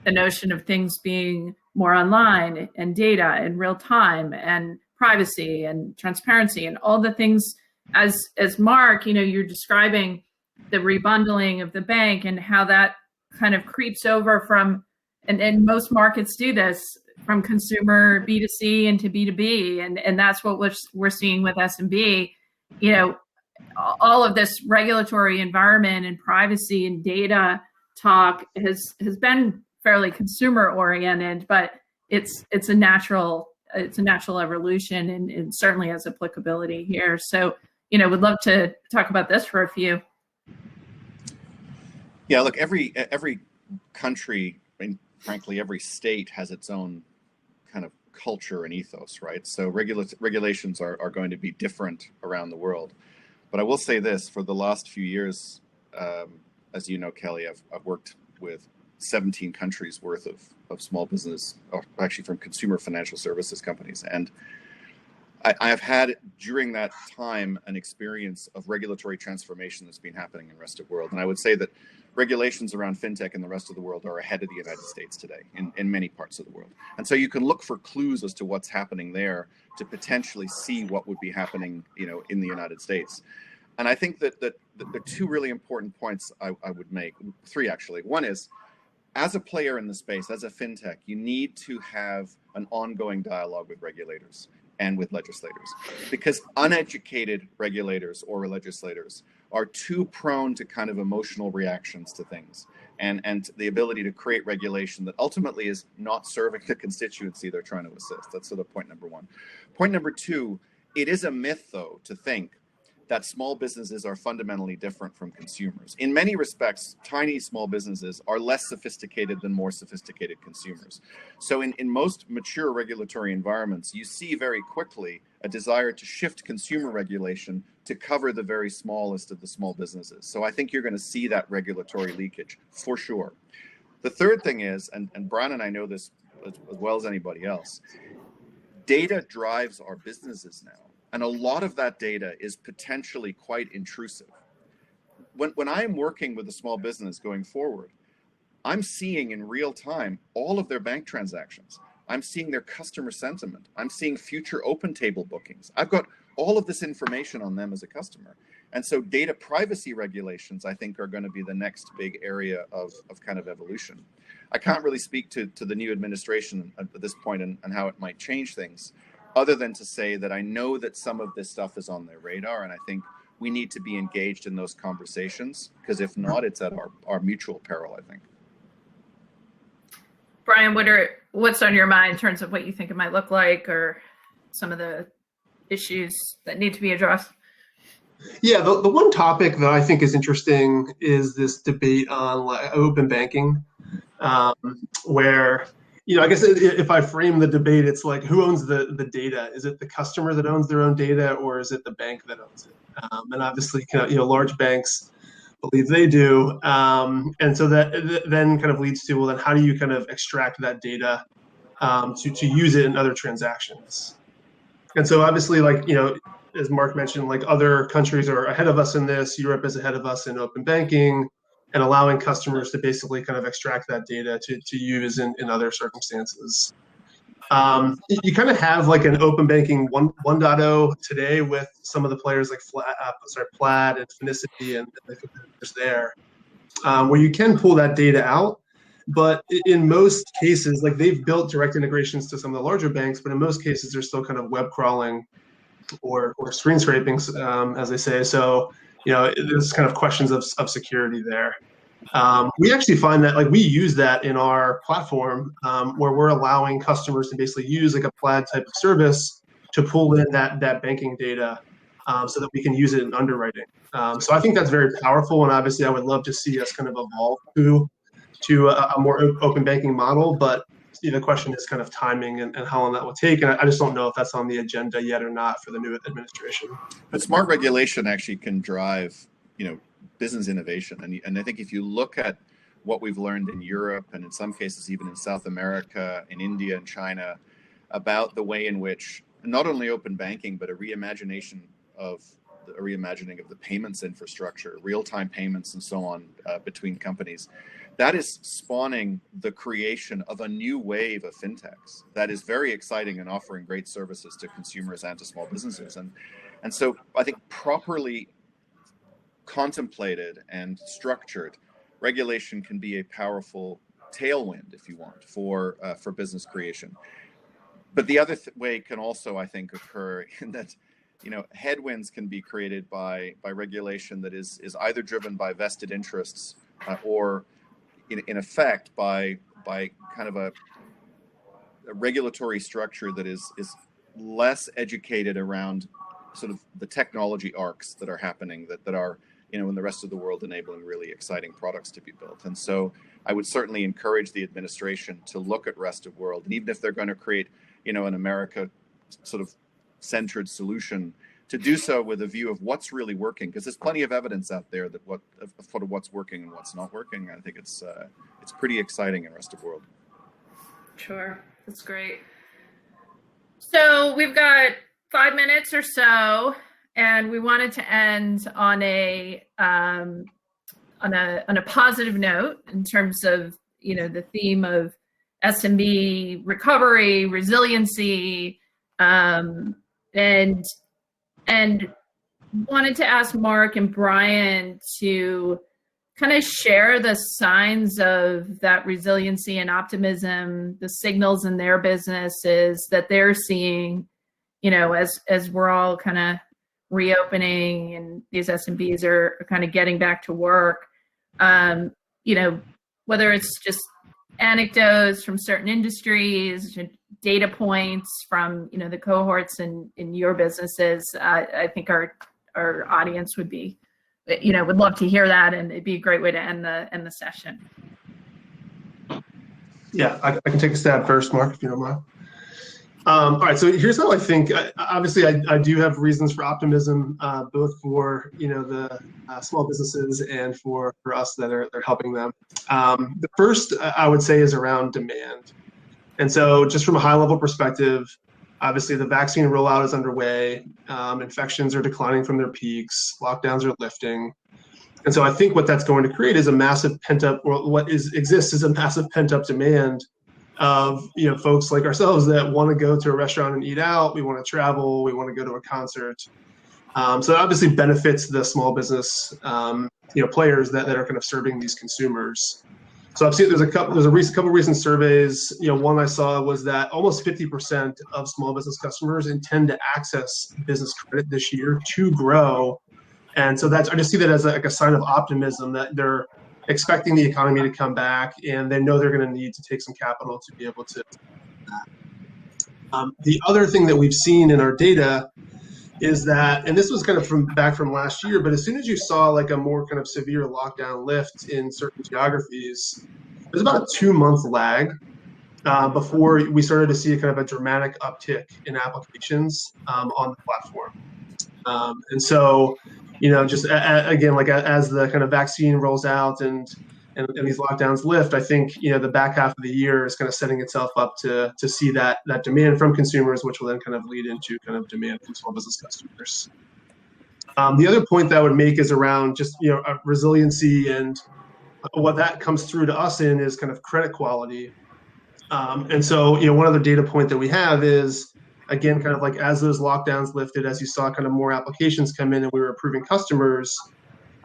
the notion of things being more online and data and real time and privacy and transparency and all the things as Mark, you're describing the rebundling of the bank and how that kind of creeps over from, and most markets do this, from consumer B2C into B2B. And that's what we're seeing with SMB. All of this regulatory environment and privacy and data talk has been fairly consumer oriented, but it's a natural evolution and certainly has applicability here. So, would love to talk about this for a few. Yeah, look, every country, and frankly, every state has its own kind of culture and ethos, right? So regulations are going to be different around the world. But I will say this, for the last few years, as you know, Kelly, I've worked with 17 countries worth of small business, or actually from consumer financial services companies. And I have had, during that time, an experience of regulatory transformation that's been happening in the rest of the world. And I would say that regulations around fintech in the rest of the world are ahead of the United States today in many parts of the world. And so you can look for clues as to what's happening there to potentially see what would be happening, in the United States. And I think that the two really important points I would make, three actually. One is, as a player in the space, as a fintech, you need to have an ongoing dialogue with regulators and with legislators, because uneducated regulators or legislators are too prone to kind of emotional reactions to things and the ability to create regulation that ultimately is not serving the constituency they're trying to assist. That's sort of point number one. Point number two, it is a myth, though, to think that small businesses are fundamentally different from consumers. In many respects, tiny small businesses are less sophisticated than more sophisticated consumers. So in most mature regulatory environments, you see very quickly a desire to shift consumer regulation to cover the very smallest of the small businesses. So I think you're going to see that regulatory leakage for sure. The third thing is, and Brian and I know this as well as anybody else, data drives our businesses now. And a lot of that data is potentially quite intrusive. When I am working with a small business going forward, I'm seeing in real time all of their bank transactions. I'm seeing their customer sentiment. I'm seeing future open table bookings. I've got all of this information on them as a customer. And so data privacy regulations, I think, are going to be the next big area of kind of evolution. I can't really speak to the new administration at this point and how it might change things, other than to say that I know that some of this stuff is on their radar, and I think we need to be engaged in those conversations, because if not, it's at our mutual peril, I think. Brian, what's on your mind in terms of what you think it might look like, or some of the issues that need to be addressed? Yeah, the one topic that I think is interesting is this debate on open banking, where, I guess if I frame the debate, it's like, who owns the data? Is it the customer that owns their own data, or is it the bank that owns it? And obviously, large banks believe they do. And so that then kind of leads to, well, then how do you kind of extract that data to use it in other transactions. And so obviously, like, as Mark mentioned, like other countries are ahead of us in this. Europe is ahead of us in open banking and allowing customers to basically kind of extract that data to use in other circumstances. You kind of have like an open banking 1.0 today with some of the players like Plaid and Finicity and the competitors there, where you can pull that data out. But in most cases, like they've built direct integrations to some of the larger banks, but in most cases, they're still kind of web crawling or screen scraping, as they say. So, there's kind of questions of security there. We actually find that like we use that in our platform where we're allowing customers to basically use like a Plaid type of service to pull in that banking data so that we can use it in underwriting. So I think that's very powerful. And obviously I would love to see us kind of evolve to a more open banking model, but the question is kind of timing and how long that will take. And I just don't know if that's on the agenda yet or not for the new administration. But smart regulation actually can drive, business innovation. And I think if you look at what we've learned in Europe and in some cases even in South America, in India and China, about the way in which not only open banking, but a reimagining of the payments infrastructure, real-time payments and so on between companies, that is spawning the creation of a new wave of fintechs that is very exciting and offering great services to consumers and to small businesses. And so I think properly contemplated and structured, regulation can be a powerful tailwind, if you want, for business creation. But the other way can also, I think, occur in that, headwinds can be created by regulation that is either driven by vested interests or in effect by kind of a regulatory structure that is less educated around sort of the technology arcs that are happening that are in the rest of the world enabling really exciting products to be built. And so I would certainly encourage the administration to look at rest of world, and even if they're going to create an America sort of centered solution, to do so with a view of what's really working, because there's plenty of evidence out there that of what's working and what's not working. I think it's pretty exciting in rest of world. Sure, that's great. So we've got 5 minutes or so, and we wanted to end on a positive note in terms of the theme of SMB recovery, resiliency, and wanted to ask Mark and Brian to kind of share the signs of that resiliency and optimism, the signals in their businesses that they're seeing, as we're all kind of reopening and these SMBs are kind of getting back to work. Whether it's just anecdotes from certain industries, data points from the cohorts in your businesses. I think our audience would be would love to hear that, and it'd be a great way to end the session. Yeah, I can take a stab first, Mark, if you don't mind. All right, so here's how I think. Obviously, I do have reasons for optimism, both for the small businesses and for us that are helping them. The first I would say is around demand. And so just from a high level perspective, obviously the vaccine rollout is underway. Infections are declining from their peaks. Lockdowns are lifting. And so I think what that's going to create is a massive pent-up, or what exists is a massive pent-up demand of folks like ourselves that want to go to a restaurant and eat out. We want to travel. We want to go to a concert. So it obviously benefits the small business players that are kind of serving these consumers. So I've seen there's a couple recent surveys. One I saw was that almost 50% of small business customers intend to access business credit this year to grow. And so I just see that as a sign of optimism that they're expecting the economy to come back, and they know they're going to need to take some capital to be able to do that. The other thing that we've seen in our data is that, and this was kind of from last year, but as soon as you saw like a more kind of severe lockdown lift in certain geographies, there's about a 2-month lag before we started to see a kind of a dramatic uptick in applications on the platform. And so, just again, like as the kind of vaccine rolls out and and these lockdowns lift, I think the back half of the year is kind of setting itself up to see that demand from consumers, which will then kind of lead into kind of demand from small business customers. The other point that I would make is around just resiliency, and what that comes through to us in is kind of credit quality. And so one other data point that we have is, again, kind of like as those lockdowns lifted, as you saw kind of more applications come in and we were approving customers,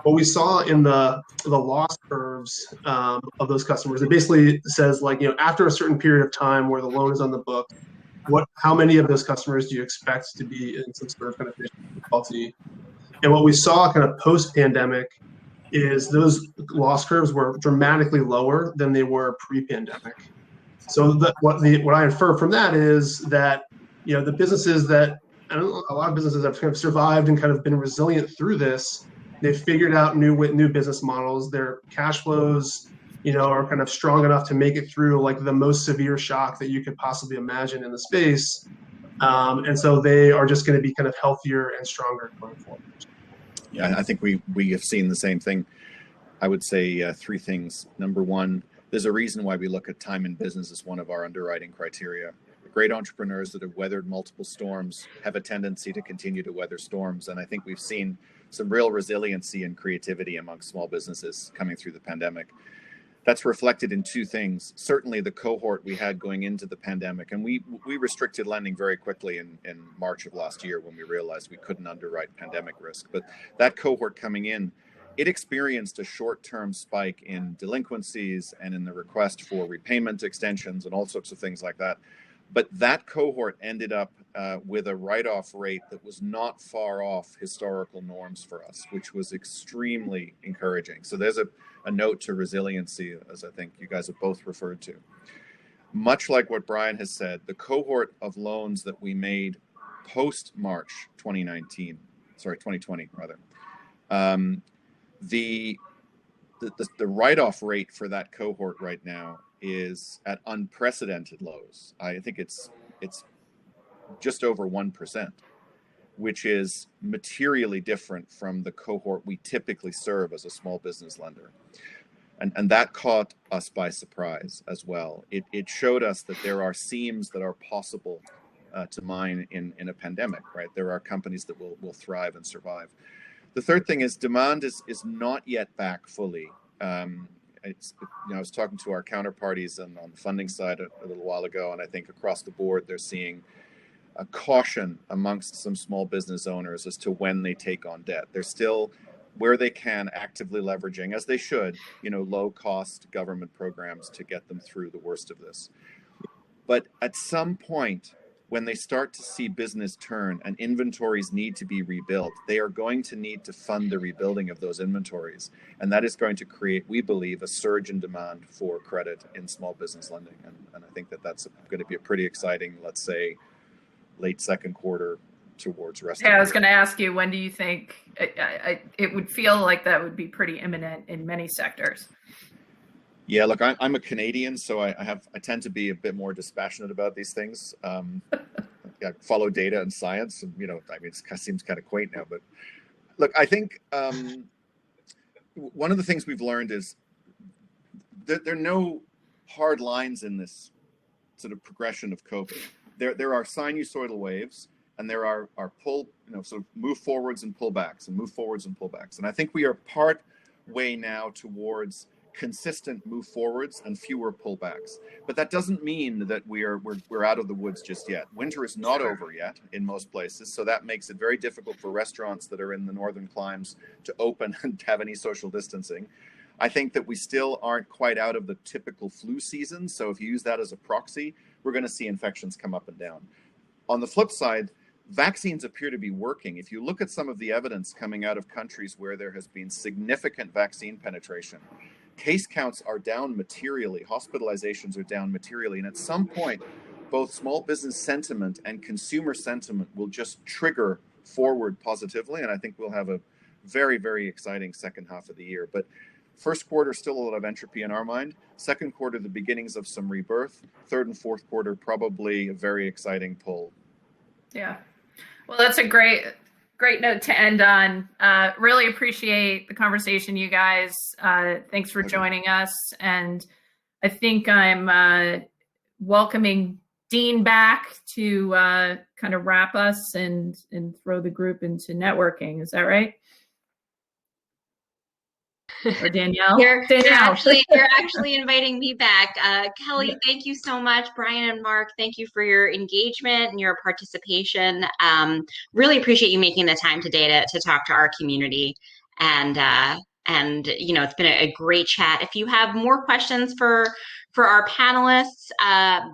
what we saw in the loss curves of those customers, it basically says after a certain period of time where the loan is on the book, how many of those customers do you expect to be in some sort of kind of difficulty? And what we saw kind of post-pandemic is those loss curves were dramatically lower than they were pre-pandemic. So what I infer from that is that the businesses that a lot of businesses have kind of survived and kind of been resilient through this. They've figured out new business models. Their cash flows, are kind of strong enough to make it through like the most severe shock that you could possibly imagine in the space. And so they are just going to be kind of healthier and stronger going forward. Yeah, I think we have seen the same thing. I would say three things. Number one, there's a reason why we look at time in business as one of our underwriting criteria. Great entrepreneurs that have weathered multiple storms have a tendency to continue to weather storms. And I think we've seen some real resiliency and creativity amongst small businesses coming through the pandemic. That's reflected in two things. Certainly the cohort we had going into the pandemic, and we restricted lending very quickly in March of last year when we realized we couldn't underwrite pandemic risk. But that cohort coming in, it experienced a short-term spike in delinquencies and in the request for repayment extensions and all sorts of things like that. But that cohort ended up with a write-off rate that was not far off historical norms for us, which was extremely encouraging. So there's a note to resiliency, as I think you guys have both referred to. Much like what Brian has said, the cohort of loans that we made post-March 2020 rather, the write-off rate for that cohort right now is at unprecedented lows. I think it's just over 1%, which is materially different from the cohort we typically serve as a small business lender. And that caught us by surprise as well. It showed us that there are seams that are possible to mine in a pandemic, right? There are companies that will thrive and survive. The third thing is demand is not yet back fully. I was talking to our counterparties on the funding side a little while ago, and I think across the board they're seeing a caution amongst some small business owners as to when they take on debt. They're still, where they can, actively leveraging, as they should, low-cost government programs to get them through the worst of this. But at some point, when they start to see business turn and inventories need to be rebuilt, they are going to need to fund the rebuilding of those inventories. And that is going to create, we believe, a surge in demand for credit in small business lending. And I think that's going to be a pretty exciting, let's say, late second quarter towards rest of the year. I was going to ask you, when do you think it would feel like that would be pretty imminent in many sectors? Yeah, look, I'm a Canadian, so I tend to be a bit more dispassionate about these things. I follow data and science, and it seems kind of quaint now, but look, I think one of the things we've learned is that there are no hard lines in this sort of progression of COVID. There are sinusoidal waves, and there are sort of move forwards and pullbacks, and move forwards and pullbacks, and I think we are part way now towards consistent move forwards and fewer pullbacks. But that doesn't mean that we're out of the woods just yet. Winter is not over yet in most places, so that makes it very difficult for restaurants that are in the northern climes to open and have any social distancing. I think that we still aren't quite out of the typical flu season, so if you use that as a proxy, we're going to see infections come up and down. On the flip side, vaccines appear to be working. If you look at some of the evidence coming out of countries where there has been significant vaccine penetration, case counts are down materially, hospitalizations are down materially, and at some point, both small business sentiment and consumer sentiment will just trigger forward positively, and I think we'll have a very, very exciting second half of the year. But first quarter, still a lot of entropy in our mind. Second quarter, the beginnings of some rebirth. Third and fourth quarter, probably a very exciting pull. Yeah. Well, that's a great Great note to end on. Really appreciate the conversation, you guys. Thanks for joining us. And I think I'm welcoming Dean back to kind of wrap us and throw the group into networking. Is that right? Or Danielle? You're Danielle. actually inviting me back. Kelly, thank you so much. Brian and Mark, thank you for your engagement and your participation. Really appreciate you making the time today to talk to our community. And you know, it's been a great chat. If you have more questions for our panelists,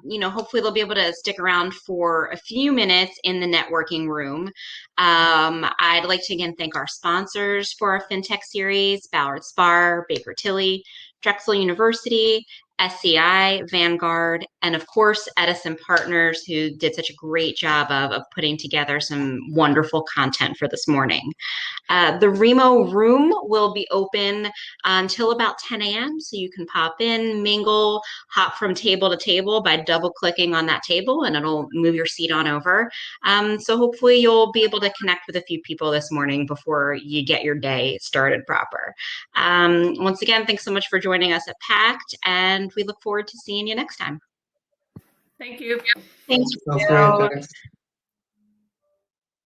you know, hopefully they'll be able to stick around for a few minutes in the networking room. I'd like to again thank our sponsors for our FinTech series, Ballard Spahr, Baker Tilly, Drexel University, SCI, Vanguard, and of course, Edison Partners, who did such a great job of putting together some wonderful content for this morning. The Remo room will be open until about 10 a.m. So you can pop in, mingle, hop from table to table by double clicking on that table and it'll move your seat on over. So hopefully you'll be able to connect with a few people this morning before you get your day started proper. Once again, thanks so much for joining us at PACT, and we look forward to seeing you next time. Thank you. Thanks. Sounds great. Thanks.